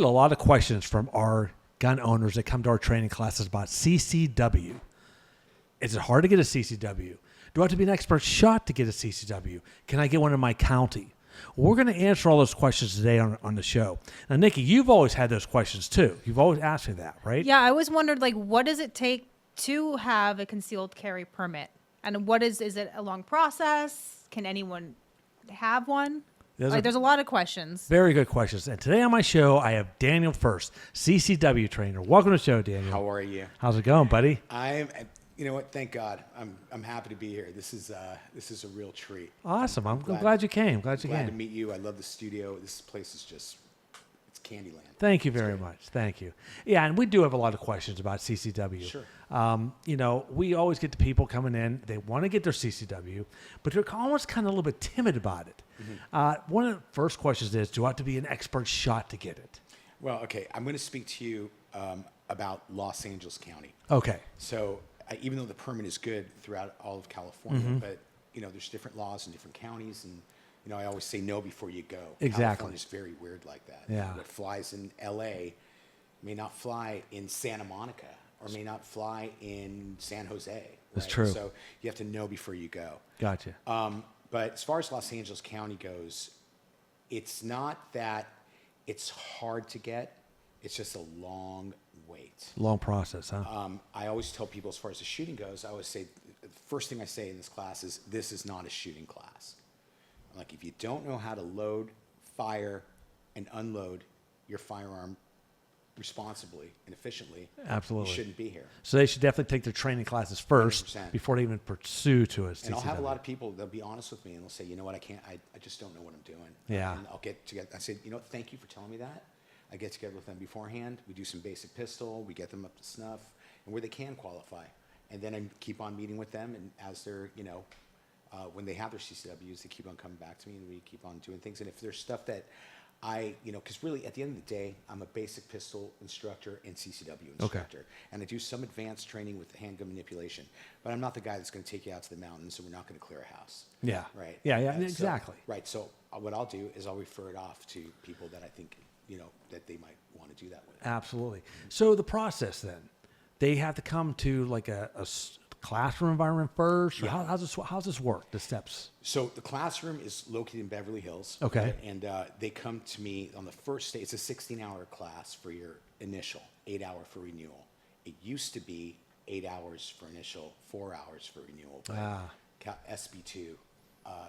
a lot of questions from our gun owners that come to our training classes about CCW. Is it hard to get a CCW? Do I have to be an expert shot to get a CCW? Can I get one in my county? Well, we're going to answer all those questions today on the show. Now, Nikki, you've always had those questions too. You've always asked me that, right? Yeah, I always wondered, like, what does it take to have a concealed carry permit? And is it a long process? Can anyone have one? There's a lot of questions. Very good questions. And today on my show, I have Daniel Ferszt, CCW trainer. Welcome to the show, Daniel. How are you? How's it going, buddy? You know what? Thank God. I'm happy to be here. This is a real treat. Awesome. I'm glad you came. Glad to meet you. I love the studio. This place is just, it's Candyland. Thank you very much. Thank you. Yeah, and we do have a lot of questions about CCW. Sure. We always get the people coming in. They want to get their CCW, but they're almost kind of a little bit timid about it. Mm-hmm. One of the first questions is, do I have to be an expert shot to get it? Well, okay. I'm going to speak to you about Los Angeles County. Okay. So even though the permit is good throughout all of California, mm-hmm. but there's different laws in different counties, and I always say no before you go. Exactly. California's very weird like that. Yeah. What flies in LA may not fly in Santa Monica or may not fly in San Jose. Right? That's true. So you have to know before you go. Gotcha. But as far as Los Angeles County goes, it's not that it's hard to get. It's just a long wait. Long process, huh? I always tell people, as far as the shooting goes, I always say, the first thing I say in this class is, this is not a shooting class. Like, if you don't know how to load, fire, and unload your firearm responsibly and efficiently, absolutely, you shouldn't be here. So they should definitely take their training classes first 100%. Before they even pursue to a CCW. And I'll have a lot of people, they'll be honest with me, and they'll say, you know what, I just don't know what I'm doing. Yeah. And I'll get together. I say, thank you for telling me that. I get together with them beforehand. We do some basic pistol. We get them up to snuff, and where they can qualify. And then I keep on meeting with them, and as they're, when they have their CCWs, they keep on coming back to me, and we keep on doing things. And if there's stuff that because really at the end of the day, I'm a basic pistol instructor and CCW instructor. Okay. And I do some advanced training with handgun manipulation. But I'm not the guy that's going to take you out to the mountains, so we're not going to clear a house. Yeah. Right? Yeah, exactly. So what I'll do is I'll refer it off to people that I think, that they might want to do that with. Absolutely. So the process then, they have to come to like a classroom environment first? Or Yeah. How's this work, the steps? So the classroom is located in Beverly Hills. Okay. Right? And they come to me on the first day. It's a 16-hour class for your initial, 8-hour for renewal. It used to be 8 hours for initial, 4 hours for renewal. But SB2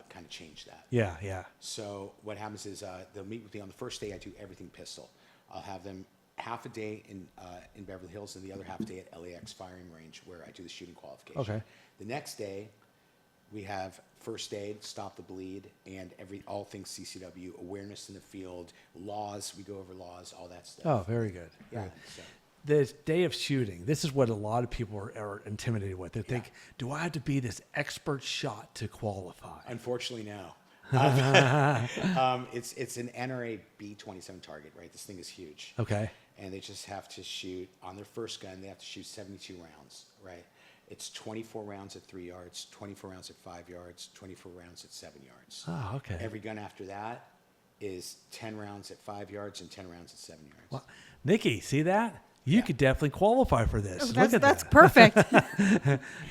kind of changed that. Yeah. So what happens is they'll meet with me on the first day. I do everything pistol. I'll have them half a day in Beverly Hills and the other half a day at LAX firing range where I do the shooting qualification. Okay. The next day, we have first aid, stop the bleed, and all things CCW, awareness in the field, laws. We go over laws, all that stuff. Oh, very good. Yeah. So. The day of shooting, this is what a lot of people are intimidated with. They think, do I have to be this expert shot to qualify? Unfortunately, no. It's an NRA B27 target, right? This thing is huge. Okay. And they just have to shoot, on their first gun, they have to shoot 72 rounds, right? It's 24 rounds at 3 yards, 24 rounds at 5 yards, 24 rounds at 7 yards. Oh, okay. Every gun after that is 10 rounds at 5 yards and 10 rounds at 7 yards. Well, Nikki, see that? You could definitely qualify for this. Look at that's that. perfect.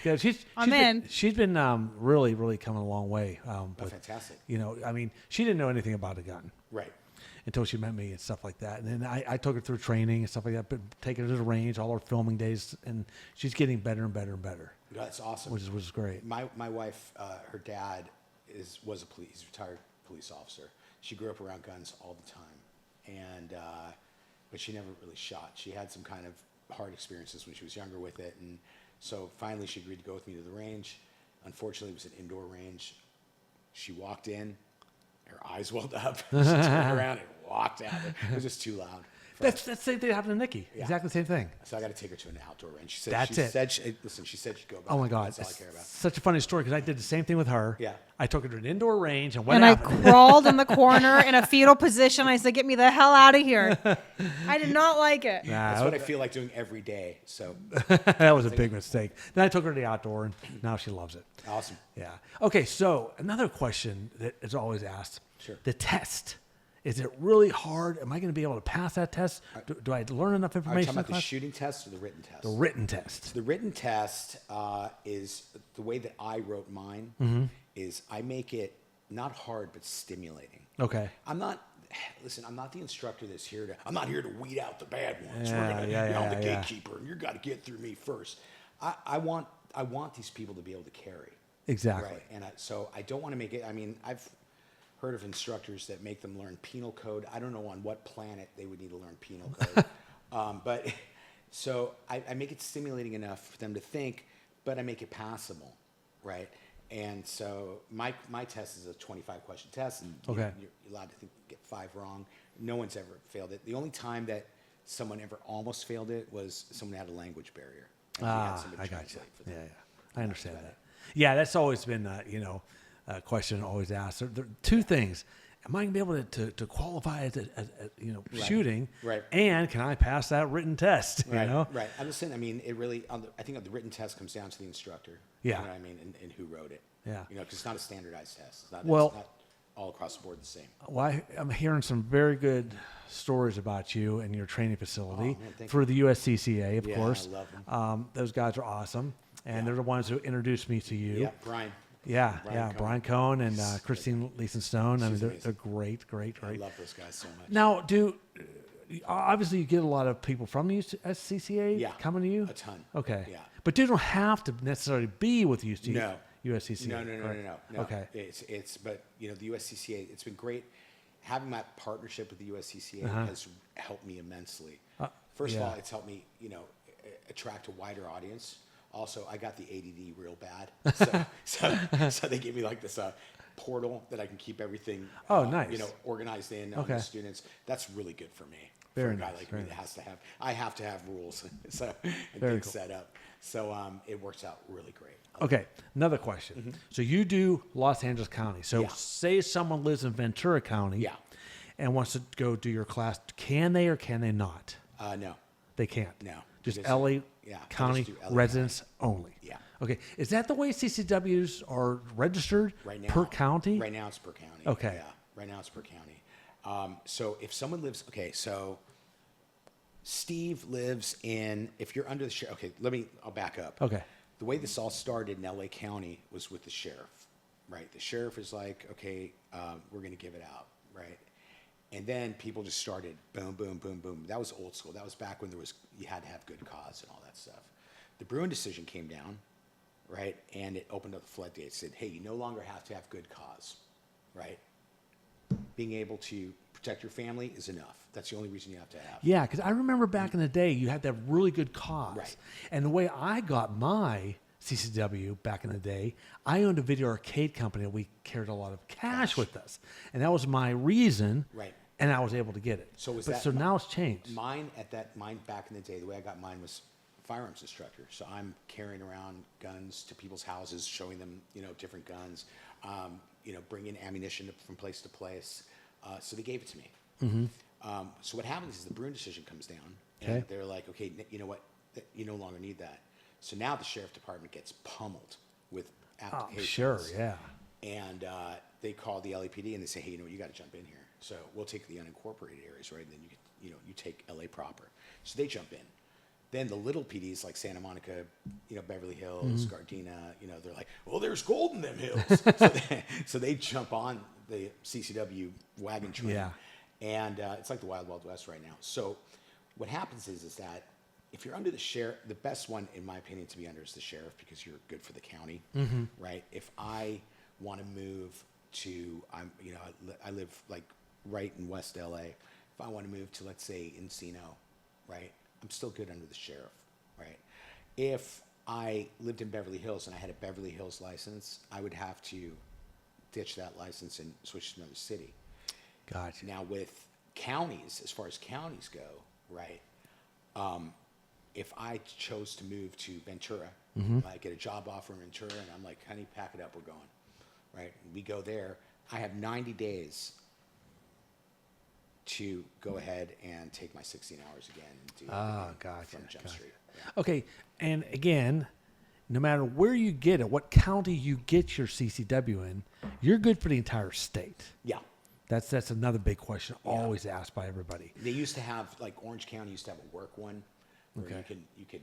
Yeah, I'm in. She's been really, really coming a long way. Fantastic. She didn't know anything about a gun. Right. Until she met me and stuff like that. And then I took her through training and stuff like that, but taking her to the range, all her filming days, and she's getting better and better and better. That's awesome. Which is great. My wife, her dad was a he's a retired police officer. She grew up around guns all the time. And but she never really shot. She had some kind of hard experiences when she was younger with it. And so finally she agreed to go with me to the range. Unfortunately, it was an indoor range. She walked in, her eyes welled up. She turned around and walked out. It was just too loud. That's the same thing that happened to Nikki. Yeah. Exactly the same thing. So I got to take her to an outdoor range. She said she'd go back. Oh my God. That's all I care about. Such a funny story because I did the same thing with her. Yeah. I took her to an indoor range and I crawled in the corner in a fetal position. I said, get me the hell out of here. I did not like it. That's what I feel like doing every day. So that was a big mistake. Then I took her to the outdoor and now she loves it. Awesome. Yeah. Okay. So another question that is always asked. Sure. The test. Is it really hard? Am I going to be able to pass that test? Do I learn enough Are you information? talking about in the class? shooting test or the written test? The written test. The written test is the way that I wrote mine. Mm-hmm. Is I make it not hard but stimulating. Okay. I'm not the instructor that's here to. I'm not here to weed out the bad ones. Yeah, I'm the yeah. gatekeeper, and you got to get through me first. I want these people to be able to carry. Exactly. Right. And so I don't want to make it. I mean, I've heard of instructors that make them learn penal code. I don't know on what planet they would need to learn penal code. But so I make it stimulating enough for them to think, but I make it passable, right? And so my test is a 25-question test, and Okay. you're allowed to get 5 wrong. No one's ever failed it. The only time that someone ever almost failed it was someone had a language barrier. And we had somebody I got you. translate for them. Yeah. I understand that. Yeah, that's always been, a question always asked. There are 2 things. Am I going to be able to qualify as shooting? Right. And can I pass that written test? Right, You know? right. I'm just saying, I mean, it really, I think the written test comes down to the instructor. Yeah. You know what I mean? And who wrote it. Yeah. Because it's not a standardized test. It's not, Well- it's not all across the board the same. Well, I'm hearing some very good stories about you and your training facility Oh, man, thank through the USCCA, of Yeah, course. I love them. Those guys are awesome, and Yeah. they're the ones who introduced me to you. Yeah, Brian. Yeah, Brian Cohn. Brian Cohn and Christine Leeson Stone. I mean, She's they're amazing. great. I love those guys so much. Now, obviously you get a lot of people from the USCCA Yeah, coming to you? a ton. Okay. Yeah. But they don't have to necessarily be with No. USCCA. No. correct? No. Okay. But the USCCA, it's been great. Having that partnership with the USCCA has helped me immensely. First of yeah. all, it's helped me, attract a wider audience. Also, I got the ADD real bad, so they gave me like this portal that I can keep everything, nice. organized in on Okay. the students. That's really good for me. Very for a guy nice, like very me that has to have, I have to have rules, so and Very things cool. set up. So it works out really great. Okay, another question. So you do Los Angeles County. So Yeah. say someone lives in Ventura County Yeah. and wants to go do your class. Can they or can they not? No. They can't. No. Just Because- LA yeah, I County just do LA residents only. Yeah. Okay. Is that the way CCWs are registered Right now, per county? Right now it's per county. Okay. Yeah. Right now it's per county. So if someone lives, so Steve lives in, if you're under the sheriff, I'll back up. Okay. The way this all started in LA County was with the sheriff, right? The sheriff is like, okay, we're going to give it out, right? And then people just started boom, boom, boom, boom. That was old school. That was back when you had to have good cause and all that stuff. The Bruin decision came down, right? And it opened up the floodgates. Said, hey, you no longer have to have good cause, right? Being able to protect your family is enough. That's the only reason you have to have. Yeah, because I remember back in the day, you had that really good cause. Right. And the way I got my CCW back in the day, I owned a video arcade company and we carried a lot of cash with us. And that was my reason. Right. And I was able to get it. So So now it's changed. Mine back in the day, the way I got mine was firearms instructor. So I'm carrying around guns to people's houses, showing them, different guns, bringing ammunition from place to place. So they gave it to me. So what happens is the Bruin decision comes down, and Okay. they're like, okay, you know what? You no longer need that. So now the sheriff department gets pummeled with Oh, applications. sure, yeah. And they call the LAPD and they say, hey, you got to jump in here. So we'll take the unincorporated areas, right? And then you take LA proper. So they jump in. Then the little PDs like Santa Monica, Beverly Hills, Gardena, they're like, well, there's gold in them hills. so they jump on the CCW wagon train. Yeah. And it's like the Wild Wild West right now. So what happens is that if you're under the sheriff, the best one, in my opinion, to be under is the sheriff because you're good for the county, right? If I want to move to, I live like right in West LA. If I want to move to, let's say, Encino, right? I'm still good under the sheriff, right? If I lived in Beverly Hills and I had a Beverly Hills license, I would have to ditch that license and switch to another city. Gotcha. Now with counties, as far as counties go, right? If I chose to move to Ventura, I get a job offer in Ventura, and I'm like, honey, pack it up, we're going, right? We go there. I have 90 days to go ahead and take my 16 hours again and do Gotcha. from Jump Gotcha. Street. Yeah. Okay, and again, no matter where you get it, what county you get your CCW in, you're good for the entire state. Yeah. Right. That's another big question always asked by everybody. They used to have, like Orange County used to have a work one where Okay. you could,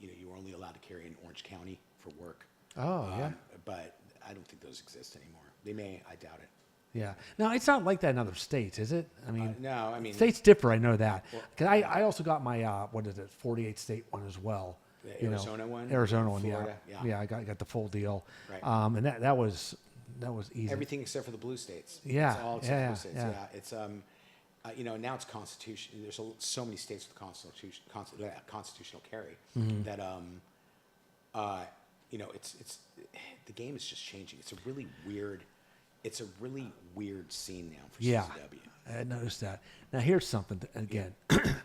you were only allowed to carry in Orange County for work. Oh, yeah. But I don't think those exist anymore. They may, I doubt it. Yeah. Now, it's not like that in other states, is it? I mean, No, I mean, states differ. I know that. Well- 'Cause I also got my, 48 state one as well. The you know. Arizona one? Arizona one, Florida, yeah. yeah. Yeah, I got the full deal. Right. And that was easy. everything except for the blue states. Yeah, It's all except yeah, for the blue states. yeah. It's, now it's constitution. There's so many states with constitutional carry Mm-hmm. that, it's the game is just changing. It's a really weird scene now for Yeah, CCW. I noticed that. Now, here's something, again.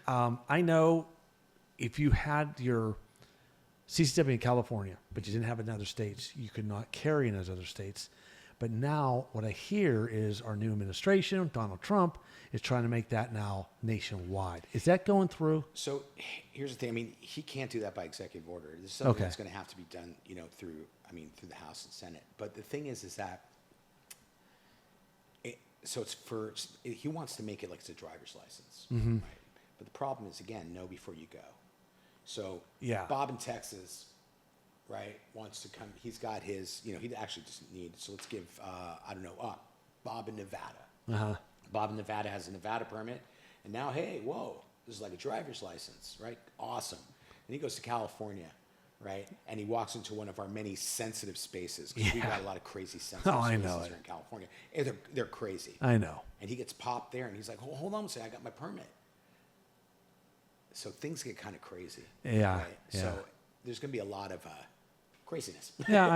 I know if you had your CCW in California, but you didn't have it in other states, you could not carry in those other states. But now what I hear is our new administration, Donald Trump, is trying to make that now nationwide. Is that going through? So here's the thing. I mean, he can't do that by executive order. This is something Okay. that's going to have to be done, through the House and Senate. But the thing is that, he wants to make it like it's a driver's license, Mm-hmm. right? But the problem is, again, know before you go. So Yeah. Bob in Texas, right, wants to come. He's got his, he actually doesn't need. So let's give, Bob in Nevada. Uh-huh. Bob in Nevada has a Nevada permit, and now, hey, whoa, this is like a driver's license, right? Awesome. And he goes to California, right? And he walks into one of our many sensitive spaces, because we've got a lot of crazy sensitive I spaces know here it. in California. And they're crazy. I know. And he gets popped there, and he's like, hold on a second, I got my permit. So things get kind of crazy. Yeah, Right? yeah. So there's going to be a lot of craziness. Yeah,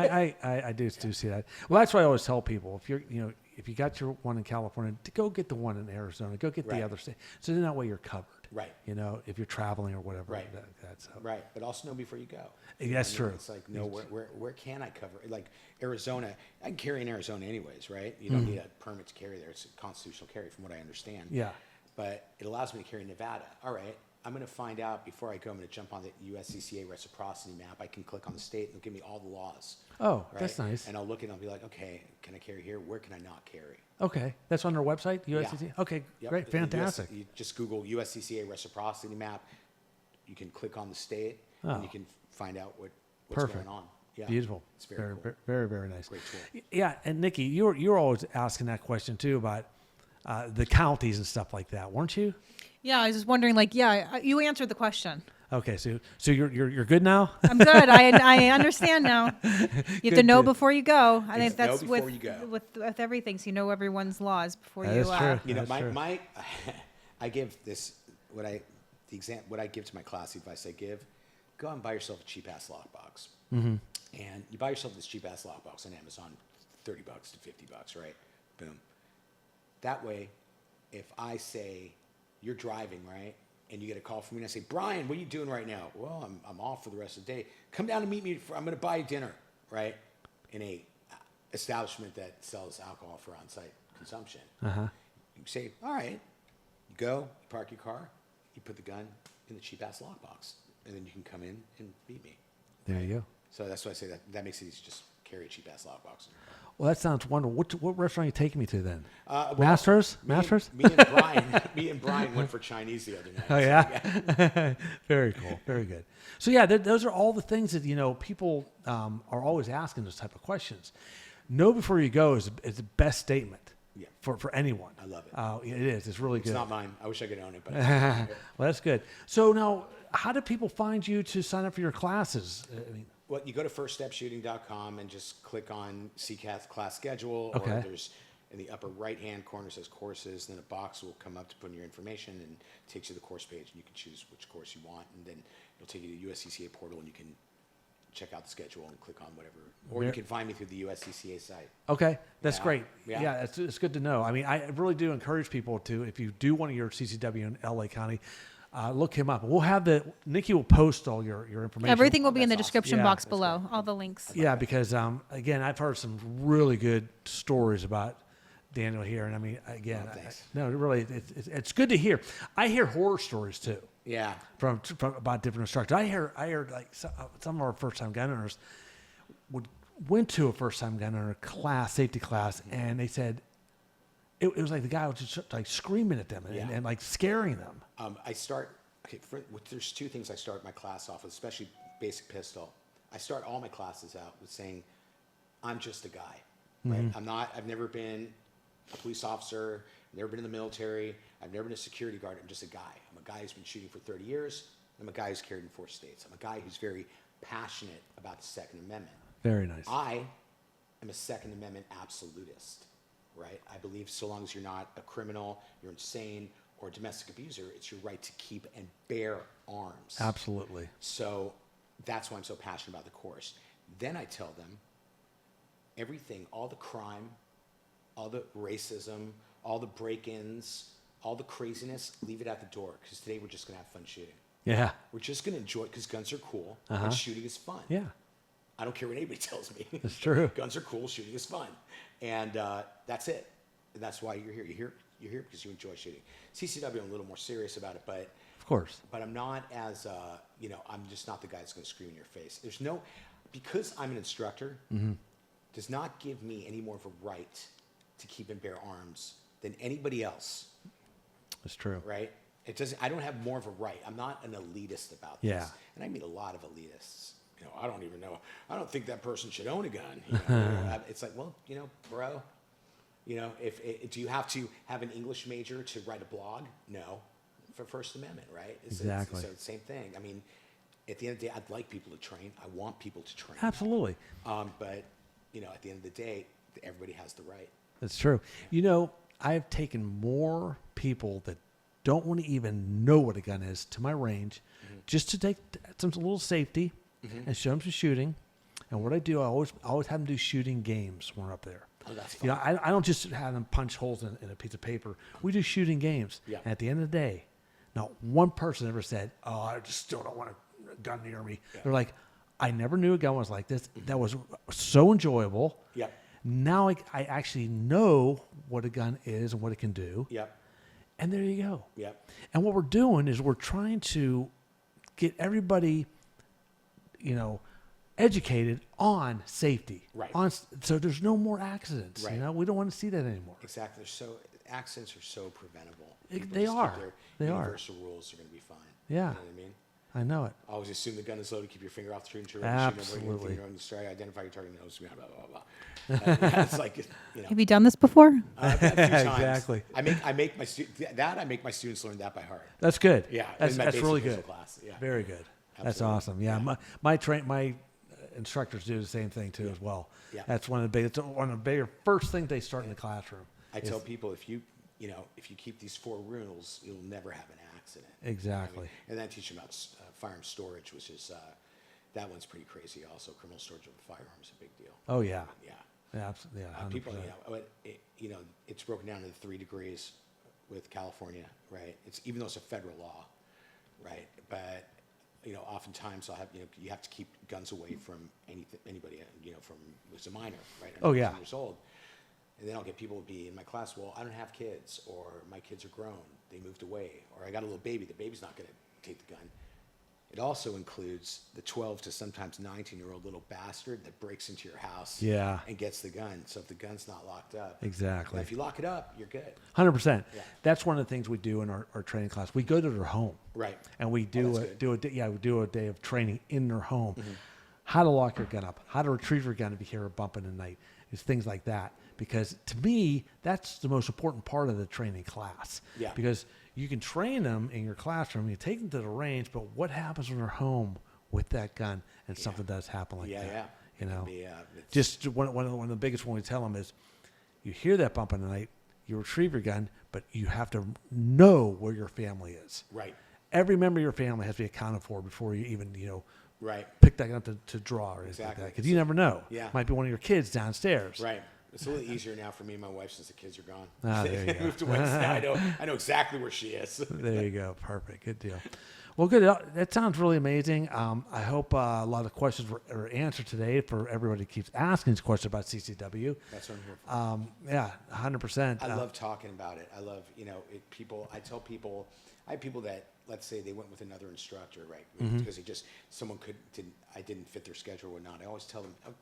I do see that. Well, that's why I always tell people, if you got your one in California, to go get the one in Arizona, go get Right. the other state. So then that way you're covered. Right. If you're traveling or whatever. Right. That's Right, but also know before you go. That's true. It's like, no, where can I cover? Like Arizona, I can carry in Arizona anyways, right? You don't need a permit to carry there. It's a constitutional carry, from what I understand. Yeah. But it allows me to carry in Nevada. All right, I'm going to find out before I go. I'm going to jump on the USCCA Reciprocity map. I can click on the state and it'll give me all the laws. Oh, Right? that's nice. And I'll look at it and I'll be like, okay, can I carry here? Where can I not carry? Okay, that's on their website, USCC. Okay, Yep. great, The US fantastic. you just Google USCCA Reciprocity map. You can click on the state Oh. and you can find out what's Perfect. going on. Yeah. Beautiful. It's very cool. Very, very nice. Great tool. Yeah, and Nikki, you're always asking that question too about the counties and stuff like that, weren't you? Yeah, I was just wondering, you answered the question. Okay, so you're good now. I'm good. I understand now. You have to Good, know good. before you go. I think Know that's before with, you go. with everything, so you know everyone's laws before That you. is true. You know, That's true. my I give this what I give to my class, the advice I give: go out and buy yourself a cheap ass lockbox. Mm-hmm. And you buy yourself this cheap ass lockbox on Amazon, $30 to $50, right? Boom. That way, if I say you're driving, right, and you get a call from me and I say, Brian, what are you doing right now? Well, I'm off for the rest of the day. Come down and meet me. I'm going to buy you dinner, right, in a establishment that sells alcohol for on-site consumption. Uh-huh. You say, all right. You go, you park your car, you put the gun in the cheap ass lockbox, and then you can come in and meet me. There you go. So that's why I say that makes it easy to just carry a cheap ass lockbox. Well, that sounds wonderful. What restaurant are you taking me to then? Well, Masters? me- Masters? Me and Brian went for Chinese the other night. Oh so, yeah, very cool, very good. So yeah, those are all the things that people are always asking those type of questions. Know before you go is the best statement Yeah. for anyone. I love it. It is. It's really It's good. not mine. I wish I could own it, but Well, that's good. So now, how do people find you to sign up for your classes? I mean, well, you go to firststepshooting.com and just click on CCAS class schedule, Okay. or there's in the upper right-hand corner says courses, then a box will come up to put in your information and takes you to the course page, and you can choose which course you want, and then it'll take you to the USCCA portal, and you can check out the schedule and click on whatever, or you can find me through the USCCA site. okay, that's Yeah. great. Yeah. Yeah, it's good to know. I mean, I really do encourage people to, if you do want your CCW in LA County, look him up. We'll have Nikki will post all your information. Everything will be in the That's awesome. description Yeah, box that's below. All the links. Yeah, because again, I've heard some really good stories about Daniel here, and I mean, again, Oh, thanks. no, really, it's good to hear. I hear horror stories too Yeah. from about different instructors. I heard like some of our first time gun owners went to a first time gun owner class, safety class, and they said it was like the guy was just like screaming at them and like scaring them. There's two things I start my class off with, especially basic pistol. I start all my classes out with saying, I'm just a guy, right? I've never been a police officer, I've never been in the military, I've never been a security guard, I'm just a guy. I'm a guy who's been shooting for 30 years, I'm a guy who's carried in 4 states. I'm a guy who's very passionate about the Second Amendment. Very nice. I am a Second Amendment absolutist, right? I believe so long as you're not a criminal, you're insane, or a domestic abuser, it's your right to keep and bear arms. Absolutely. So that's why I'm so passionate about the course. Then I tell them everything, all the crime, all the racism, all the break-ins, all the craziness, leave it at the door, because today we're just going to have fun shooting. Yeah. We're just going to enjoy it because guns are cool and shooting is fun. Yeah. I don't care what anybody tells me. That's true. Guns are cool, shooting is fun. And that's it. And that's why you're here. You're here because you enjoy shooting. CCW, I'm a little more serious about it, but Of course. But I'm not as, I'm just not the guy that's going to scream in your face. Because I'm an instructor, does not give me any more of a right to keep and bear arms than anybody else. That's true. Right? I don't have more of a right. I'm not an elitist about this. Yeah. And I meet a lot of elitists. I don't even know. I don't think that person should own a gun. It's like, well, bro, do you have to have an English major to write a blog? No. For First Amendment, right? Exactly. So same thing. I mean, at the end of the day, I'd like people to train. I want people to train. Absolutely. But, at the end of the day, everybody has the right. That's true. I've taken more people that don't want to even know what a gun is to my range just to take some little safety and show them some shooting. And what I do, I always have them do shooting games when we're up there. Oh, that's fun. I don't just have them punch holes in a piece of paper. We do shooting games. Yeah. And at the end of the day, not one person ever said, "Oh, I just still don't want a gun near me." Yeah. They're like, "I never knew a gun was like this. That was so enjoyable." Yep. Now I actually know what a gun is and what it can do. Yep. And there you go. Yep. And what we're doing is we're trying to get everybody, educated on safety. Right. So there's no more accidents. Right. We don't want to see that anymore. Exactly. Accidents are so preventable. They are. They are. Universal rules are going to be fine. Yeah. You know what I mean? I know it. Always assume the gun is loaded. Keep your finger off the trigger. Absolutely. Identify your target. Blah blah blah. It's like Have you done this before? A few times. Exactly. I make my students learn that by heart. That's good. Yeah, That's in my really basic good. class. Yeah. Very good. That's Absolutely. awesome. Yeah. My instructors do the same thing too as well. Yeah. That's one of the bigger first things they start in the classroom. I tell people if you keep these 4 rules, you'll never have an accident. Exactly. And then I teach them about firearm storage, which is that one's pretty crazy. Also, criminal storage of a firearm is a big deal. Oh yeah. Yeah. Yeah. Absolutely. Yeah. 100%. People, it's broken down into 3 degrees with California, right? It's even though it's a federal law, right? But oftentimes I'll have you have to keep guns away from anybody from who's a minor, right? Oh, Under yeah. 18 years old. And then I'll get people to be in my class, well, I don't have kids, or my kids are grown, they moved away, or I got a little baby, the baby's not going to take the gun. It also includes the 12 to sometimes 19-year-old little bastard that breaks into your house and gets the gun. So if the gun's not locked up. Exactly. Now, if you lock it up, you're good. 100%. Yeah. That's one of the things we do in our training class. We go to their home. Right. And we do we do a day of training in their home. Mm-hmm. How to lock your gun up, how to retrieve your gun if you hear it bumping at night. It's things like that. Because to me, that's the most important part of the training class. Yeah. Because you can train them in your classroom, you take them to the range, but what happens when they're home with that gun and something does happen like that? Yeah. Just one of the biggest one we tell them is, you hear that bump in the night, you retrieve your gun, but you have to know where your family is. Right. Every member of your family has to be accounted for before you even, right. pick that gun up to draw or anything like that. Because you never know. Yeah. Might be one of your kids downstairs. Right. It's a little easier now for me and my wife since the kids are gone. Ah, there you They go. moved away. So I know exactly where she is. There you go. Perfect. Good deal. Well, good. That sounds really amazing. I hope a lot of questions were answered today for everybody who keeps asking these questions about CCW. That's what I'm here for. Yeah, 100%. I love talking about it. I love, I tell people, I have people that, let's say they went with another instructor, right? Because I didn't fit their schedule or not. I always tell them, oh,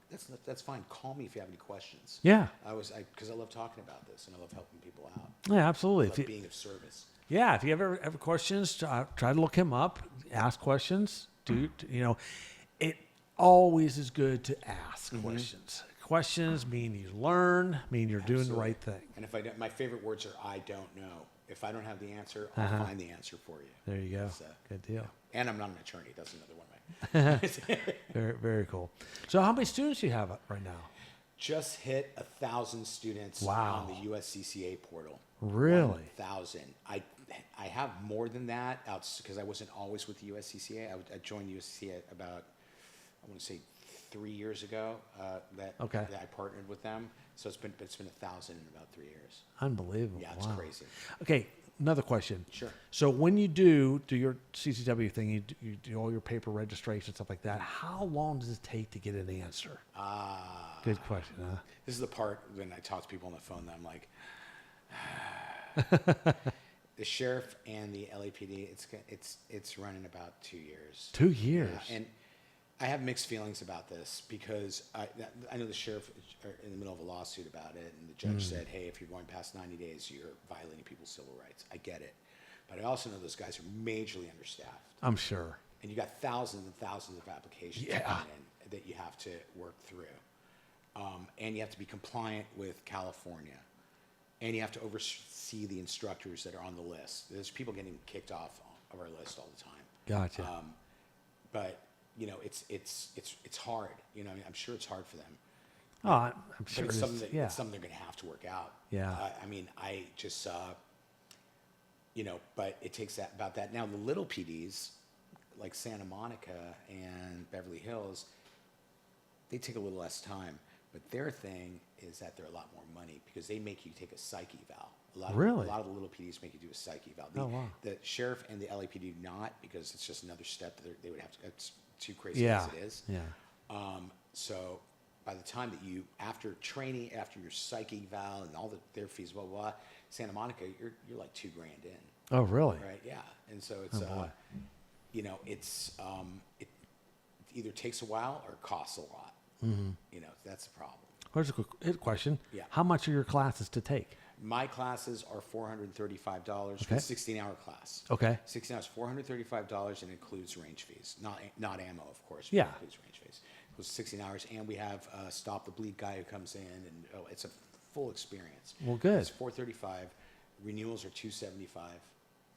that's fine. Call me if you have any questions. Yeah. Because I love talking about this and I love helping people out. Yeah, absolutely. I love being of service. Yeah, if you ever have questions, try to look him up, ask questions. It always is good to ask questions. Questions mean you learn, mean you're doing the right thing. And my favorite words are I don't know. If I don't have the answer, I'll find the answer for you. There you go. So, Good deal. and I'm not an attorney. That's another one of my. Very, very cool. So how many students do you have right now? Just hit 1,000 students Wow. on the USCCA portal. Really? 1,000. I have more than that because I wasn't always with the USCCA. I joined the USCCA about, I want to say 3 years ago that I partnered with them. So it's been 1,000 in about 3 years. Unbelievable. Yeah, it's Wow. crazy. Okay, another question. Sure. So when you do your CCW thing, you do all your paper registration, stuff like that, how long does it take to get an answer? Good question, huh? This is the part when I talk to people on the phone that I'm like, the sheriff and the LAPD, it's running about 2 years. 2 years? Yeah, and I have mixed feelings about this because I know the sheriff are in the middle of a lawsuit about it, and the judge said, hey, if you're going past 90 days, you're violating people's civil rights. I get it. But I also know those guys are majorly understaffed. I'm sure. And you got thousands and thousands of applications coming in that you have to work through. And you have to be compliant with California. And you have to oversee the instructors that are on the list. There's people getting kicked off of our list all the time. Gotcha. But it's hard. I'm sure it's hard for them. Oh, I'm sure But it's something it's they're going to have to work out. Yeah. I just but it takes about that. Now the little PDs, like Santa Monica and Beverly Hills, they take a little less time. But their thing is that they're a lot more money because they make you take a psych eval. A lot of the little PDs make you do a psych eval. Wow. The sheriff and the LAPD do not because it's just another step that they would have to. It's too crazy Yeah. as it is. Yeah. So by the time that after training, after your psych eval and all their fees, blah, blah, blah, Santa Monica, you're like $2,000 in. Oh, really? Right. Yeah. And so it's, it either takes a while or costs a lot. That's the problem. Here's a quick question. Yeah. How much are your classes to take? My classes are $435 for Okay. a 16-hour class. Okay. 16 hours, $435, and includes range fees. Not ammo, of course. But Yeah. It includes range fees. It was 16 hours, and we have a Stop the Bleed guy who comes in, and it's a full experience. Well, good. It's $435. Renewals are $275,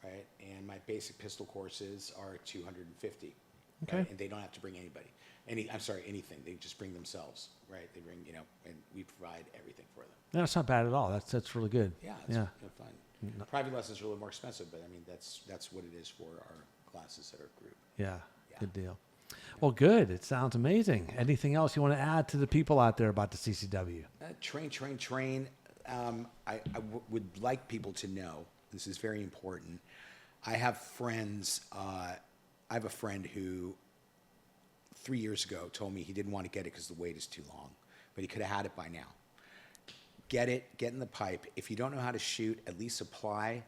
right? And my basic pistol courses are $250. Okay. Right? And they don't have to bring anybody. Anything. They just bring themselves, right? They bring, and we provide everything for them. No, that's not bad at all. That's really good. Yeah, Yeah. fine. Private lessons are a little more expensive, but that's what it is for our classes that are group. Yeah. Yeah. Good deal. Well, good. It sounds amazing. Anything else you want to add to the people out there about the CCW? Train. I would like people to know, this is very important. I have friends, I have a friend who 3 years ago told me he didn't want to get it because the wait is too long, but he could have had it by now. Get in the pipe. If you don't know how to shoot, at least apply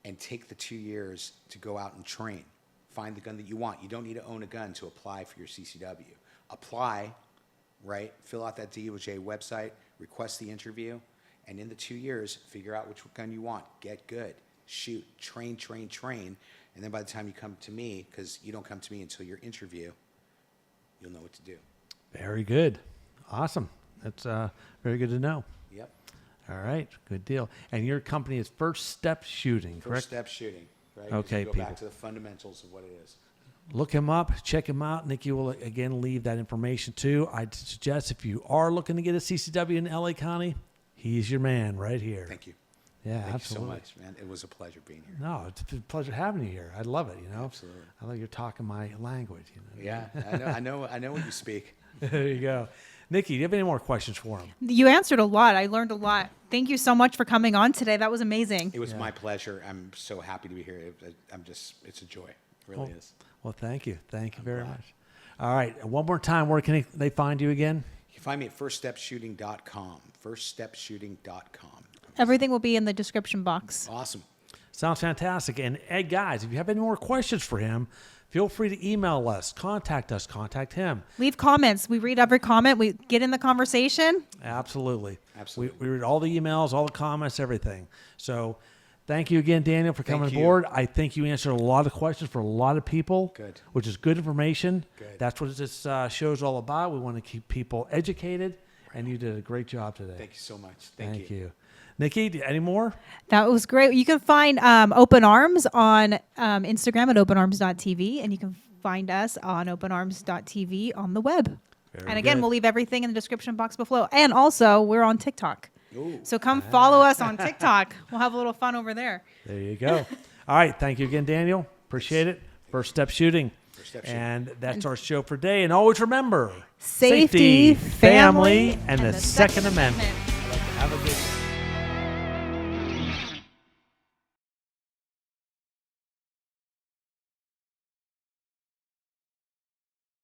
and take the 2 years to go out and train. Find the gun that you want. You don't need to own a gun to apply for your CCW. Apply, right? Fill out that DOJ website, request the interview, and in the 2 years, figure out which gun you want. Get good. Shoot. Train. And then by the time you come to me, because you don't come to me until your interview, you'll know what to do. Very good. Awesome. That's very good to know. Yep. All right. Good deal. And your company is First Step Shooting, correct? First step shooting, right? 'Cause Okay, you go people. back to the fundamentals of what it is. Look him up. Check him out. Nikki will, again, leave that information, too. I'd suggest if you are looking to get a CCW in L.A. County, he's your man right here. Thank you. Yeah, Thank absolutely. you so much, man. It was a pleasure being here. No, it's a pleasure having you here. I love it, Absolutely. I love you're talking my language, Yeah, I know what you speak. There you go. Nikki, do you have any more questions for him? You answered a lot. I learned a lot. Thank you so much for coming on today. That was amazing. It was my pleasure. I'm so happy to be here. It's a joy. really is. Well, thank you. Thank you very much. All right. And one more time, where can they find you again? You can find me at firststepshooting.com. Firststepshooting.com. Everything will be in the description box. Awesome. Sounds fantastic. And Ed, guys, if you have any more questions for him, feel free to email us, contact him. Leave comments. We read every comment. We get in the conversation. Absolutely. Absolutely. We read all the emails, all the comments, everything. So thank you again, Daniel, for coming Thank you. aboard. I think you answered a lot of questions for a lot of people. Good. Which is good information. Good. That's what this show is all about. We want to keep people educated, and you did a great job today. Thank you so much. Thank you. Nikki, any more? That was great. You can find Open Arms on Instagram at openarms.tv, and you can find us on openarms.tv on the web. Very And again, good. we'll leave everything in the description box below. And also, we're on TikTok. Ooh. So come follow us on TikTok. We'll have a little fun over there. There you go. All right. Thank you again, Daniel. Appreciate it. First Step Shooting. First Step Shooting. And that's our show for today. And always remember, Safety, family, and the Second Amendment. Have a good day.